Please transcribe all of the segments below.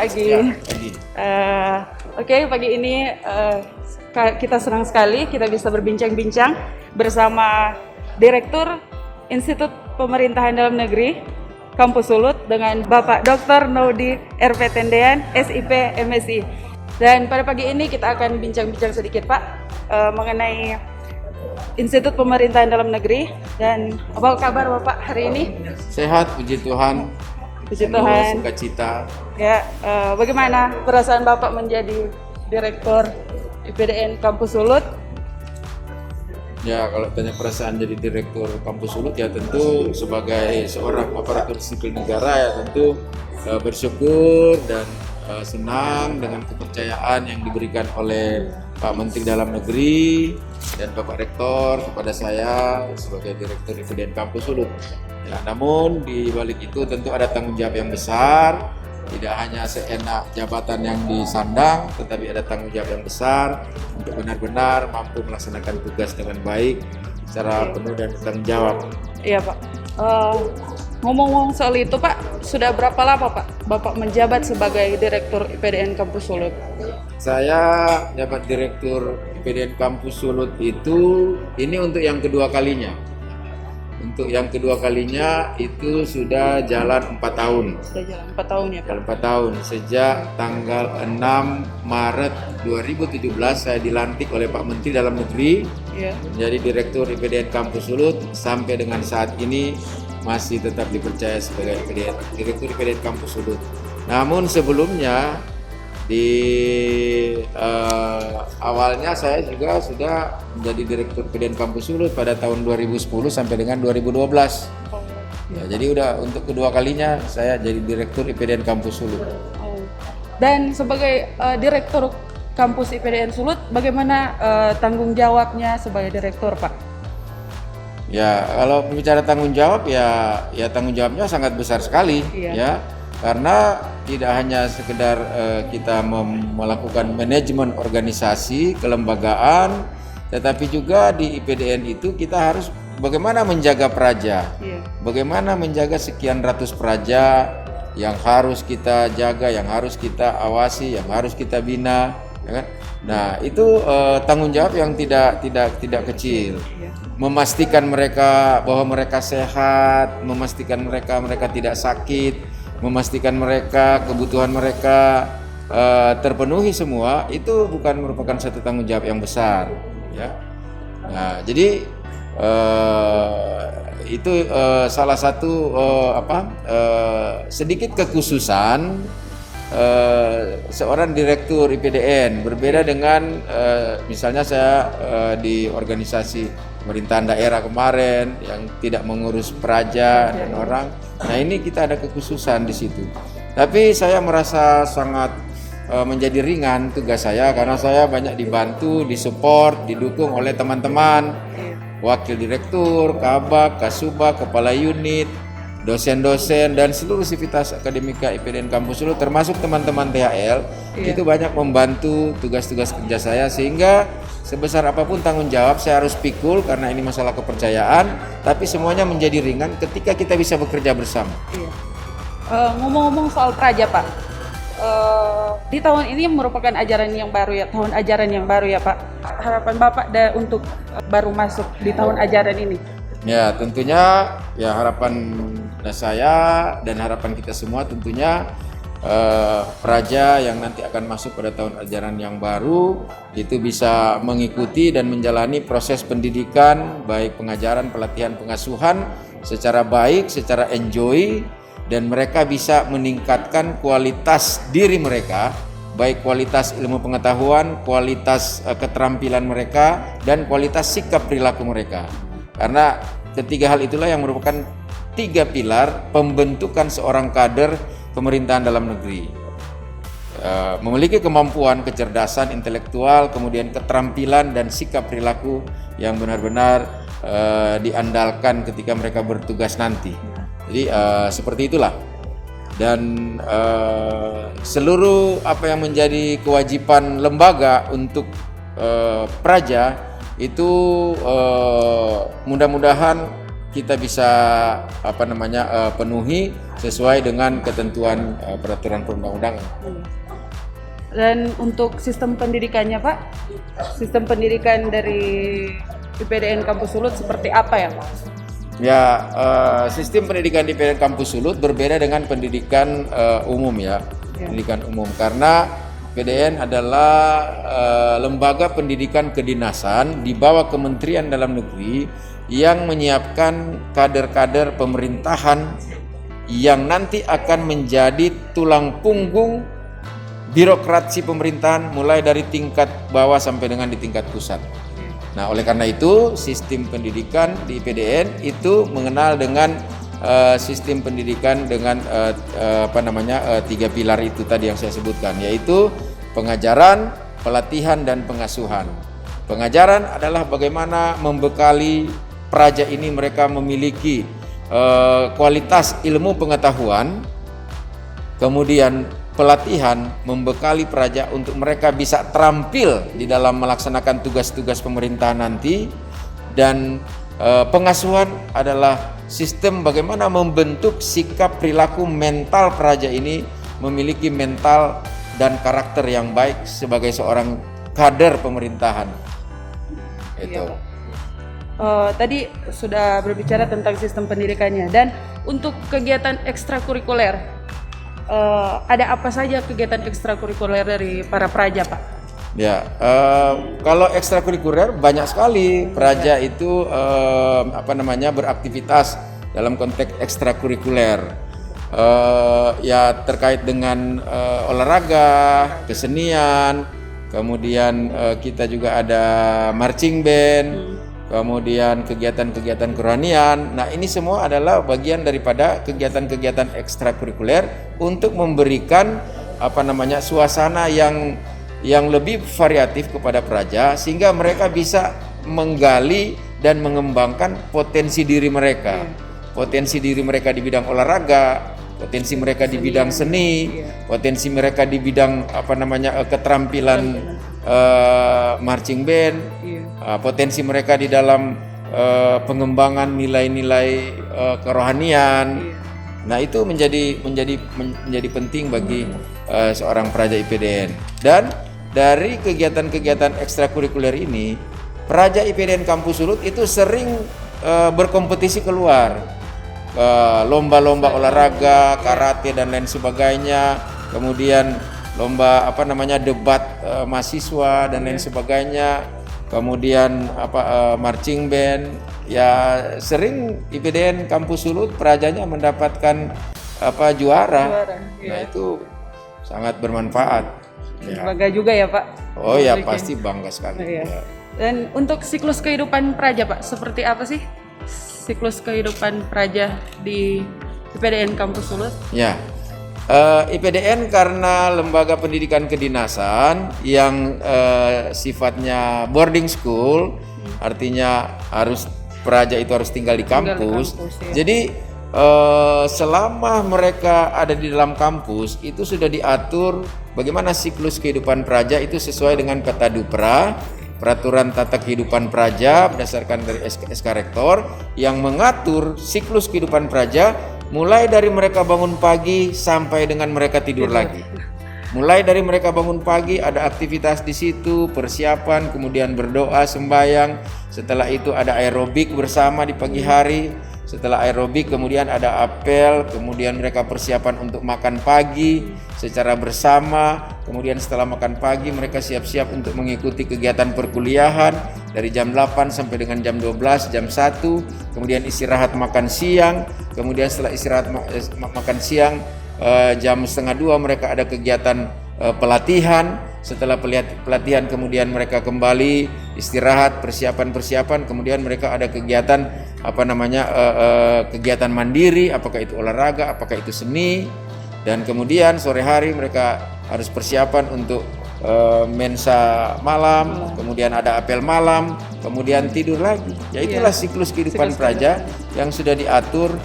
pagi. Ya, pagi. Oke, pagi ini kita senang sekali kita bisa berbincang-bincang bersama Direktur Institut Pemerintahan Dalam Negeri Kampus Sulut dengan Bapak Dr. Naudi RP Tendean, SIP MSI. Dan pada pagi ini kita akan bincang-bincang sedikit Pak mengenai Institut Pemerintahan Dalam Negeri. Dan apa kabar Bapak hari ini? Sehat, puji Tuhan. Puji Penuh Tuhan. sukacita. Ya, bagaimana perasaan Bapak menjadi Direktur IPDN Kampus Sulut? Ya, kalau tanya perasaan jadi Direktur Kampus Sulut ya tentu sebagai seorang aparatur sipil negara ya tentu bersyukur dan senang dengan kepercayaan yang diberikan oleh Pak Menteri Dalam Negeri dan Bapak Rektor kepada saya sebagai Direktur IPDN Kampus Sulut. Ya, namun di balik itu tentu ada tanggung jawab yang besar, tidak hanya seenak jabatan yang disandang, tetapi ada tanggung jawab yang besar untuk benar-benar mampu melaksanakan tugas dengan baik, secara penuh dan bertanggung jawab. Iya Pak. Ngomong-ngomong soal itu Pak, sudah berapa lama Pak Bapak menjabat sebagai Direktur IPDN Kampus Sulut? Saya dapat Direktur IPDN Kampus Sulut itu ini untuk yang kedua kalinya. Untuk yang kedua kalinya itu sudah jalan 4 tahun. Sudah jalan 4 tahun ya Pak? Jalan 4 tahun. Sejak tanggal 6 Maret 2017 saya dilantik oleh Pak Menteri Dalam Negeri menjadi Direktur IPDN Kampus Sulut. Sampai dengan saat ini masih tetap dipercaya sebagai Direktur IPDN Kampus Sulut. Namun sebelumnya di awalnya saya juga sudah menjadi Direktur IPDN Kampus Sulut pada tahun 2010 sampai dengan 2012. Ya, jadi udah untuk kedua kalinya saya jadi Direktur IPDN Kampus Sulut. Dan sebagai Direktur Kampus IPDN Sulut, bagaimana tanggung jawabnya sebagai Direktur Pak? Ya, kalau bicara tanggung jawab ya tanggung jawabnya sangat besar sekali ya. Karena tidak hanya sekedar kita melakukan manajemen organisasi, kelembagaan, tetapi juga di IPDN itu kita harus bagaimana menjaga praja, bagaimana menjaga sekian ratus praja yang harus kita jaga, yang harus kita awasi, yang harus kita bina, ya kan? Nah itu tanggung jawab yang tidak kecil. Memastikan mereka bahwa mereka sehat, memastikan mereka tidak sakit, memastikan mereka kebutuhan mereka terpenuhi semua, itu bukan merupakan satu tanggung jawab yang besar ya. Nah, jadi itu salah satu sedikit kekhususan seorang Direktur IPDN berbeda dengan misalnya saya di organisasi pemerintahan daerah kemarin yang tidak mengurus praja dan orang. Nah ini kita ada kekhususan di situ. Tapi saya merasa sangat menjadi ringan tugas saya karena saya banyak dibantu, disupport, didukung oleh teman-teman, wakil direktur, kabak, kasubag, kepala unit, dosen-dosen dan seluruh sivitas akademika IPDN Kampus Sulut termasuk teman-teman THL itu banyak membantu tugas-tugas kerja saya sehingga sebesar apapun tanggung jawab saya harus pikul karena ini masalah kepercayaan, tapi semuanya menjadi ringan ketika kita bisa bekerja bersama. Ngomong-ngomong soal praja Pak, di tahun ini merupakan ajaran yang baru ya, tahun ajaran yang baru ya Pak. Harapan Bapak untuk baru masuk di tahun ajaran ini? Ya tentunya ya harapan saya dan harapan kita semua tentunya praja yang nanti akan masuk pada tahun ajaran yang baru itu bisa mengikuti dan menjalani proses pendidikan baik pengajaran, pelatihan, pengasuhan secara baik, secara enjoy, dan mereka bisa meningkatkan kualitas diri mereka, baik kualitas ilmu pengetahuan, kualitas keterampilan mereka, dan kualitas sikap perilaku mereka. Karena ketiga hal itulah yang merupakan 3 pilar pembentukan seorang kader pemerintahan dalam negeri. Memiliki kemampuan, kecerdasan intelektual, kemudian keterampilan dan sikap perilaku yang benar-benar diandalkan ketika mereka bertugas nanti. Jadi seperti itulah. Dan seluruh apa yang menjadi kewajiban lembaga untuk praja itu mudah-mudahan kita bisa penuhi sesuai dengan ketentuan peraturan perundang-undangan. Dan untuk sistem pendidikannya Pak, sistem pendidikan dari IPDN Kampus Sulut seperti apa ya Pak? Ya, sistem pendidikan di IPDN Kampus Sulut berbeda dengan pendidikan umum ya, pendidikan umum, karena PDN adalah lembaga pendidikan kedinasan di bawah Kementerian Dalam Negeri yang menyiapkan kader-kader pemerintahan yang nanti akan menjadi tulang punggung birokrasi pemerintahan mulai dari tingkat bawah sampai dengan di tingkat pusat. Nah, oleh karena itu sistem pendidikan di IPDN itu mengenal dengan sistem pendidikan dengan tiga pilar itu tadi yang saya sebutkan, yaitu pengajaran, pelatihan, dan pengasuhan. Pengajaran adalah bagaimana membekali praja ini mereka memiliki kualitas ilmu pengetahuan. Kemudian pelatihan membekali praja untuk mereka bisa terampil di dalam melaksanakan tugas-tugas pemerintahan nanti. Dan pengasuhan adalah sistem bagaimana membentuk sikap perilaku mental praja ini memiliki mental dan karakter yang baik sebagai seorang kader pemerintahan. Itu. Tadi sudah berbicara tentang sistem pendidikannya, dan untuk kegiatan ekstrakurikuler, ada apa saja kegiatan ekstrakurikuler dari para praja Pak? Ya, kalau ekstrakurikuler banyak sekali praja itu beraktivitas dalam konteks ekstrakurikuler. Ya terkait dengan olahraga, kesenian, kemudian kita juga ada marching band, kemudian kegiatan-kegiatan kerohanian. Nah, ini semua adalah bagian daripada kegiatan-kegiatan ekstrakurikuler untuk memberikan suasana yang lebih variatif kepada praja sehingga mereka bisa menggali dan mengembangkan potensi diri mereka. Potensi diri mereka di bidang olahraga, potensi mereka di bidang seni, potensi mereka di bidang keterampilan marching band, potensi mereka di dalam pengembangan nilai-nilai kerohanian. Nah, itu menjadi penting bagi seorang praja IPDN. Dan dari kegiatan-kegiatan ekstrakurikuler ini, praja IPDN Kampus Sulut itu sering berkompetisi keluar, lomba-lomba olahraga, karate dan lain sebagainya, kemudian lomba debat mahasiswa dan lain sebagainya, kemudian marching band. Ya sering IPDN Kampus Sulut prajanya mendapatkan juara. Nah, itu sangat bermanfaat. Bangga juga ya Pak? Oh ya, pasti bangga sekali. Ya. Dan untuk siklus kehidupan praja Pak, seperti apa sih siklus kehidupan praja di IPDN Kampus Sulut? Ya, IPDN karena lembaga pendidikan kedinasan yang sifatnya boarding school, artinya praja itu harus tinggal di kampus. Jadi selama mereka ada di dalam kampus itu sudah diatur bagaimana siklus kehidupan praja itu sesuai dengan Peta Dupra, peraturan tata kehidupan praja berdasarkan dari SK Rektor yang mengatur siklus kehidupan praja mulai dari mereka bangun pagi sampai dengan mereka tidur lagi. Mulai dari mereka bangun pagi ada aktivitas di situ, persiapan, kemudian berdoa, sembahyang. Setelah itu ada aerobik bersama di pagi hari. Setelah aerobik kemudian ada apel, kemudian mereka persiapan untuk makan pagi secara bersama. Kemudian setelah makan pagi mereka siap-siap untuk mengikuti kegiatan perkuliahan dari jam 8 sampai dengan jam 12, jam 1. Kemudian istirahat makan siang. Kemudian setelah istirahat makan siang jam 1:30 mereka ada kegiatan pelatihan. Setelah pelatihan kemudian mereka kembali istirahat, persiapan, kemudian mereka ada kegiatan kegiatan mandiri, apakah itu olahraga, apakah itu seni, dan kemudian sore hari mereka harus persiapan untuk mensa malam, kemudian ada apel malam, kemudian tidur lagi. Ya itulah siklus kehidupan praja yang sudah diatur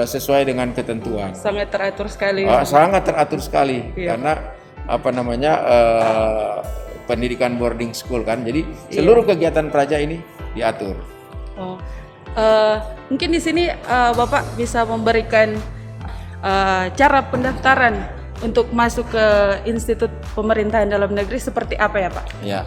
sesuai dengan ketentuan. Sangat teratur sekali. Sangat teratur sekali karena pendidikan boarding school kan. Jadi seluruh kegiatan praja ini diatur. Mungkin di sini Bapak bisa memberikan cara pendaftaran untuk masuk ke Institut Pemerintahan Dalam Negeri seperti apa ya Pak? Ya,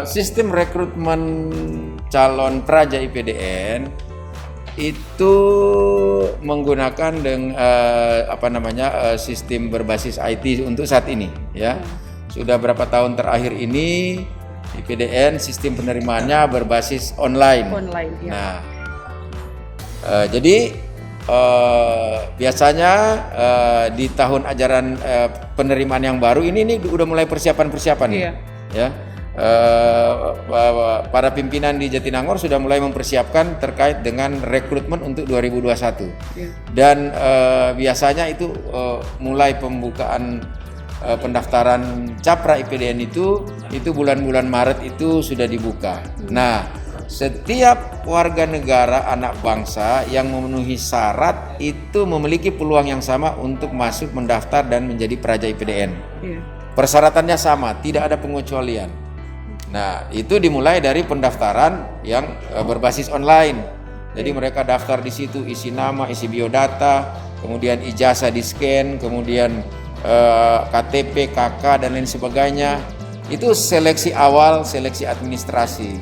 sistem rekrutmen calon praja IPDN itu menggunakan sistem berbasis IT untuk saat ini ya. Sudah berapa tahun terakhir ini IPDN sistem penerimaannya berbasis online. Ya. Nah, jadi biasanya di tahun ajaran penerimaan yang baru ini udah mulai persiapan nih, ya. Para pimpinan di Jatinangor sudah mulai mempersiapkan terkait dengan rekrutmen untuk 2021. Dan biasanya itu mulai pembukaan pendaftaran Capra IPDN itu bulan-bulan Maret itu sudah dibuka. Nah, setiap warga negara anak bangsa yang memenuhi syarat itu memiliki peluang yang sama untuk masuk mendaftar dan menjadi praja IPDN. Persyaratannya sama, tidak ada pengecualian. Nah, itu dimulai dari pendaftaran yang berbasis online. Jadi mereka daftar di situ, isi nama, isi biodata, kemudian ijazah di-scan, kemudian KTP, KK dan lain sebagainya. Itu seleksi awal, seleksi administrasi.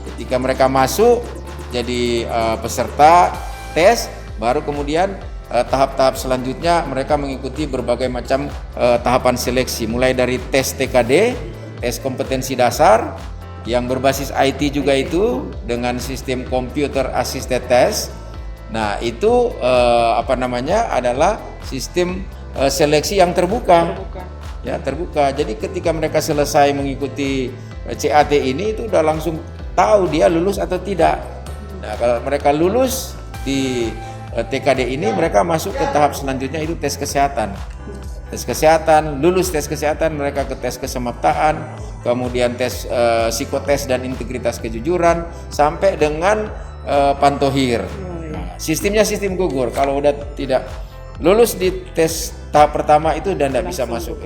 Ketika mereka masuk jadi peserta tes, baru kemudian tahap-tahap selanjutnya mereka mengikuti berbagai macam tahapan seleksi, mulai dari tes TKD, tes kompetensi dasar yang berbasis IT juga itu dengan sistem computer assisted test. Nah, itu adalah sistem seleksi yang terbuka. Ya, terbuka. Jadi ketika mereka selesai mengikuti CAT ini itu udah langsung tahu dia lulus atau tidak. Nah, kalau mereka lulus di TKD ini, mereka masuk ke tahap selanjutnya itu tes kesehatan. Tes kesehatan, lulus tes kesehatan, mereka ke tes kesemaptaan, kemudian tes psikotes dan integritas kejujuran sampai dengan pantohir. Nah, sistemnya sistem gugur. Kalau udah tidak lulus di tes tahap pertama itu dan tidak bisa masuk.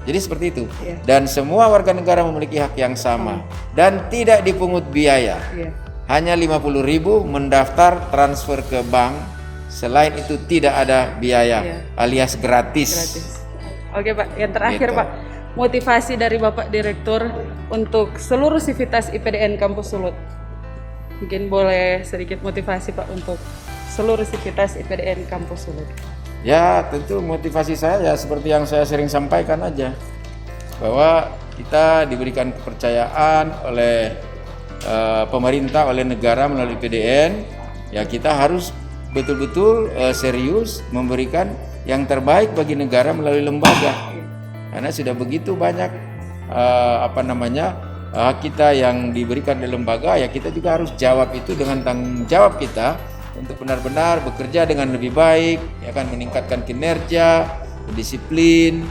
Jadi seperti itu. Dan semua warga negara memiliki hak yang sama dan tidak dipungut biaya. Hanya 50.000 mendaftar, transfer ke bank. Selain itu tidak ada biaya, alias gratis. Oke Pak, yang terakhir Gitu. Pak, motivasi dari Bapak Direktur untuk seluruh sivitas IPDN Kampus Sulut. Mungkin boleh sedikit motivasi Pak untuk seluruh sivitas IPDN Kampus Sulut. Ya, tentu motivasi saya ya seperti yang saya sering sampaikan aja, bahwa kita diberikan kepercayaan oleh pemerintah, oleh negara melalui PDN. Ya, kita harus betul-betul serius memberikan yang terbaik bagi negara melalui lembaga, karena sudah begitu banyak hak kita yang diberikan di lembaga. Ya, kita juga harus jawab itu dengan tanggung jawab kita untuk benar-benar bekerja dengan lebih baik, ya kan, meningkatkan kinerja, disiplin,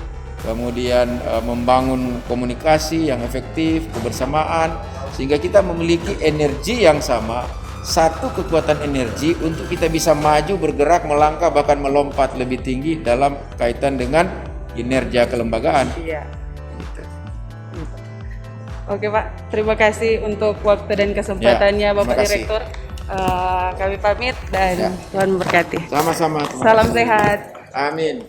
kemudian membangun komunikasi yang efektif, kebersamaan, sehingga kita memiliki energi yang sama, satu kekuatan energi untuk kita bisa maju, bergerak, melangkah, bahkan melompat lebih tinggi dalam kaitan dengan kinerja kelembagaan. Iya. Oke Pak, terima kasih untuk waktu dan kesempatannya Bapak Direktur. Kami pamit dan Tuhan memberkati. Sama-sama. Salam sehat. Amin.